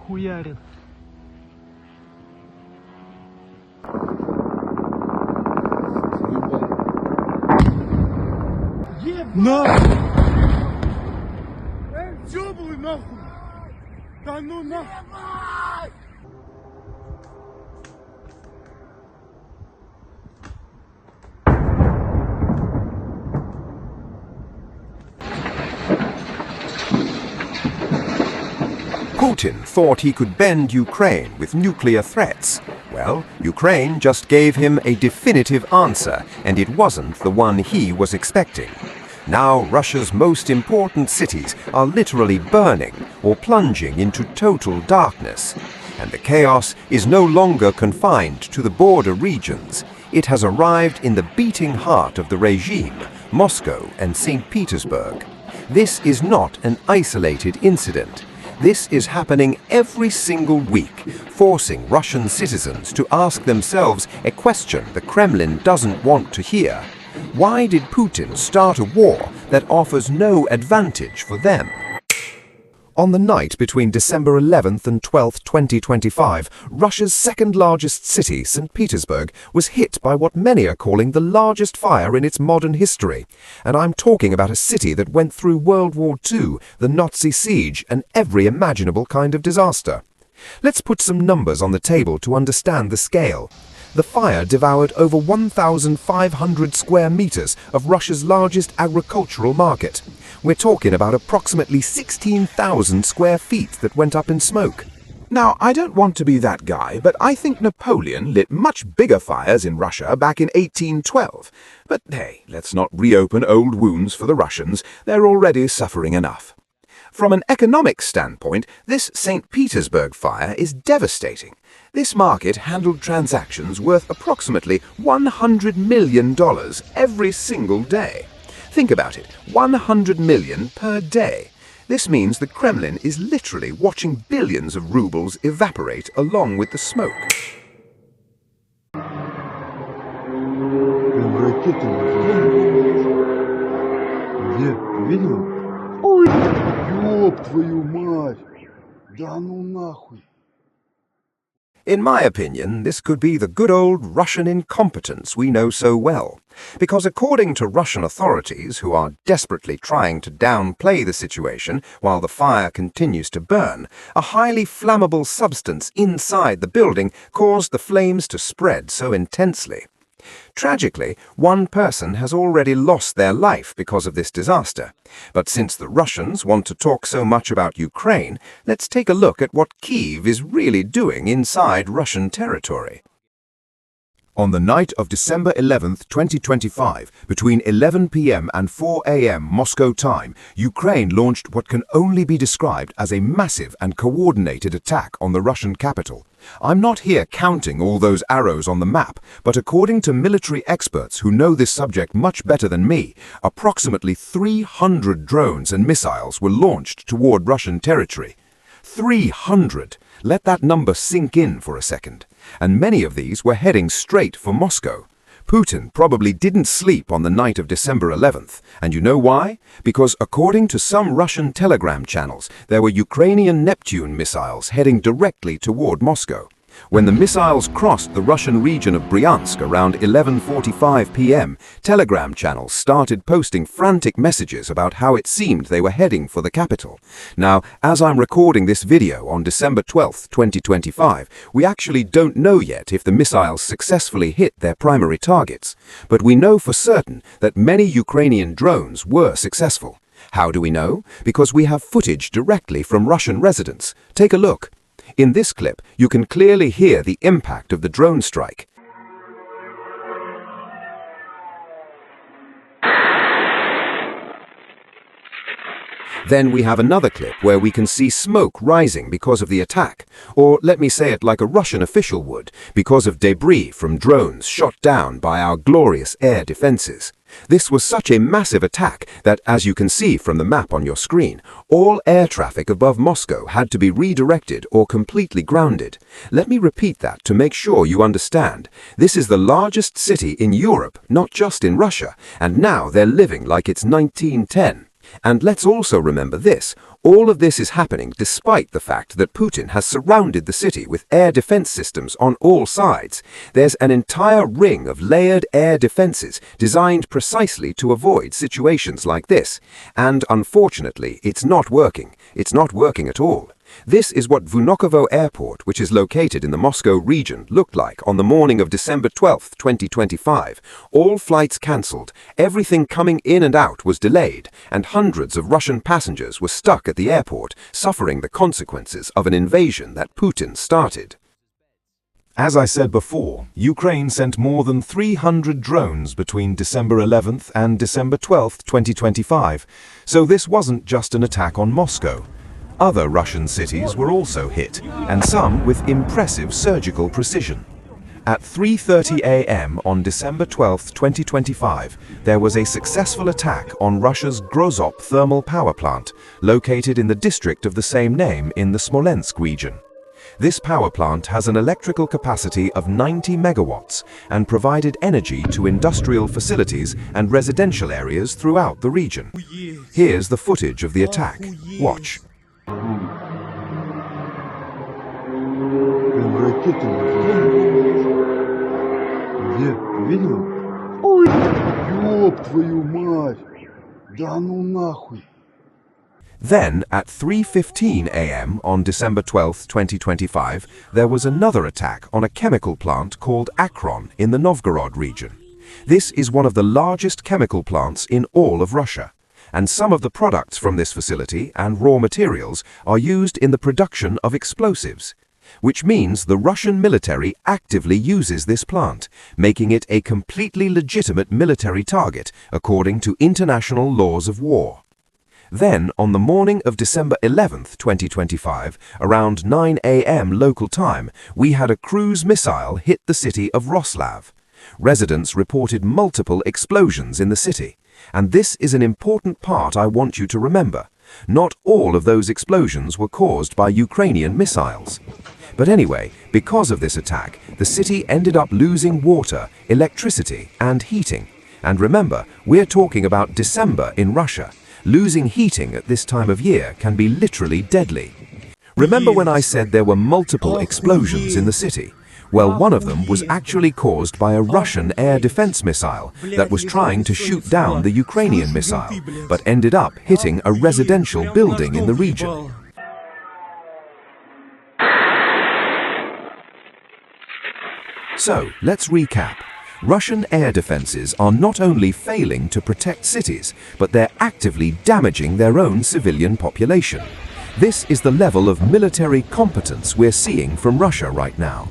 хуярит. Нахуй! Ёбаный нахуй! Да ну нахуй! Putin thought he could bend Ukraine with nuclear threats. Well, Ukraine just gave him a definitive answer, and it wasn't the one he was expecting. Now Russia's most important cities are literally burning or plunging into total darkness. And the chaos is no longer confined to the border regions. It has arrived in the beating heart of the regime, Moscow and St. Petersburg. This is not an isolated incident. This is happening every single week, forcing Russian citizens to ask themselves a question the Kremlin doesn't want to hear. Why did Putin start a war that offers no advantage for them? On the night between December 11th and 12th, 2025, Russia's second-largest city, St. Petersburg, was hit by what many are calling the largest fire in its modern history. And I'm talking about a city that went through World War II, the Nazi siege, and every imaginable kind of disaster. Let's put some numbers on the table to understand the scale. The fire devoured over 1,500 square meters of Russia's largest agricultural market. We're talking about approximately 16,000 square feet that went up in smoke. Now, I don't want to be that guy, but I think Napoleon lit much bigger fires in Russia back in 1812. But hey, let's not reopen old wounds for the Russians. They're already suffering enough. From an economic standpoint, this St. Petersburg fire is devastating. This market handled transactions worth approximately $100 million every single day. Think about it, 100 million per day. This means the Kremlin is literally watching billions of rubles evaporate along with the smoke. Ой, ёб твою мать! Да ну нахуй! In my opinion, this could be the good old Russian incompetence we know so well. Because according to Russian authorities, who are desperately trying to downplay the situation while the fire continues to burn, a highly flammable substance inside the building caused the flames to spread so intensely. Tragically, one person has already lost their life because of this disaster. But since the Russians want to talk so much about Ukraine, let's take a look at what Kyiv is really doing inside Russian territory. On the night of December 11th, 2025, between 11 p.m. and 4 a.m. Moscow time, Ukraine launched what can only be described as a massive and coordinated attack on the Russian capital. I'm not here counting all those arrows on the map, but according to military experts who know this subject much better than me, approximately 300 drones and missiles were launched toward Russian territory. 300! Let that number sink in for a second. And many of these were heading straight for Moscow. Putin probably didn't sleep on the night of December 11th. And you know why? Because according to some Russian telegram channels, there were Ukrainian Neptune missiles heading directly toward Moscow. When the missiles crossed the Russian region of Bryansk around 11:45 p.m., telegram channels started posting frantic messages about how it seemed they were heading for the capital. Now, as I'm recording this video on December 12th, 2025, we actually don't know yet if the missiles successfully hit their primary targets. But we know for certain that many Ukrainian drones were successful. How do we know? Because we have footage directly from Russian residents. Take a look. In this clip, you can clearly hear the impact of the drone strike. Then we have another clip where we can see smoke rising because of the attack, or let me say it like a Russian official would, because of debris from drones shot down by our glorious air defenses. This was such a massive attack that, as you can see from the map on your screen, all air traffic above Moscow had to be redirected or completely grounded. Let me repeat that to make sure you understand. This is the largest city in Europe, not just in Russia, and now they're living like it's 1910. And let's also remember this, all of this is happening despite the fact that Putin has surrounded the city with air defense systems on all sides. There's an entire ring of layered air defenses designed precisely to avoid situations like this. And unfortunately, it's not working. It's not working at all. This is what Vnukovo Airport, which is located in the Moscow region, looked like on the morning of December 12, 2025. All flights cancelled, everything coming in and out was delayed, and hundreds of Russian passengers were stuck at the airport, suffering the consequences of an invasion that Putin started. As I said before, Ukraine sent more than 300 drones between December 11th and December 12th, 2025, so this wasn't just an attack on Moscow. Other Russian cities were also hit, and some with impressive surgical precision. At 3:30 a.m. on December 12, 2025, there was a successful attack on Russia's Grozop thermal power plant, located in the district of the same name in the Smolensk region. This power plant has an electrical capacity of 90 megawatts and provided energy to industrial facilities and residential areas throughout the region. Here's the footage of the attack. Watch. Ракеты видел? Ой, ёб твою мать! Да ну нахуй! Then, at 3:15 a.m. on December 12, 2025, there was another attack on a chemical plant called Akron in the Novgorod region. This is one of the largest chemical plants in all of Russia, and some of the products from this facility and raw materials are used in the production of explosives, which means the Russian military actively uses this plant, making it a completely legitimate military target according to international laws of war. Then, on the morning of December 11th, 2025, around 9 a.m. local time, we had a cruise missile hit the city of Roslav. Residents reported multiple explosions in the city, and this is an important part I want you to remember. Not all of those explosions were caused by Ukrainian missiles. But anyway, because of this attack, the city ended up losing water, electricity, and heating. And remember, we're talking about December in Russia. Losing heating at this time of year can be literally deadly. Remember when I said there were multiple explosions in the city? Well, one of them was actually caused by a Russian air defense missile that was trying to shoot down the Ukrainian missile, but ended up hitting a residential building in the region. So, let's recap. Russian air defenses are not only failing to protect cities, but they're actively damaging their own civilian population. This is the level of military competence we're seeing from Russia right now,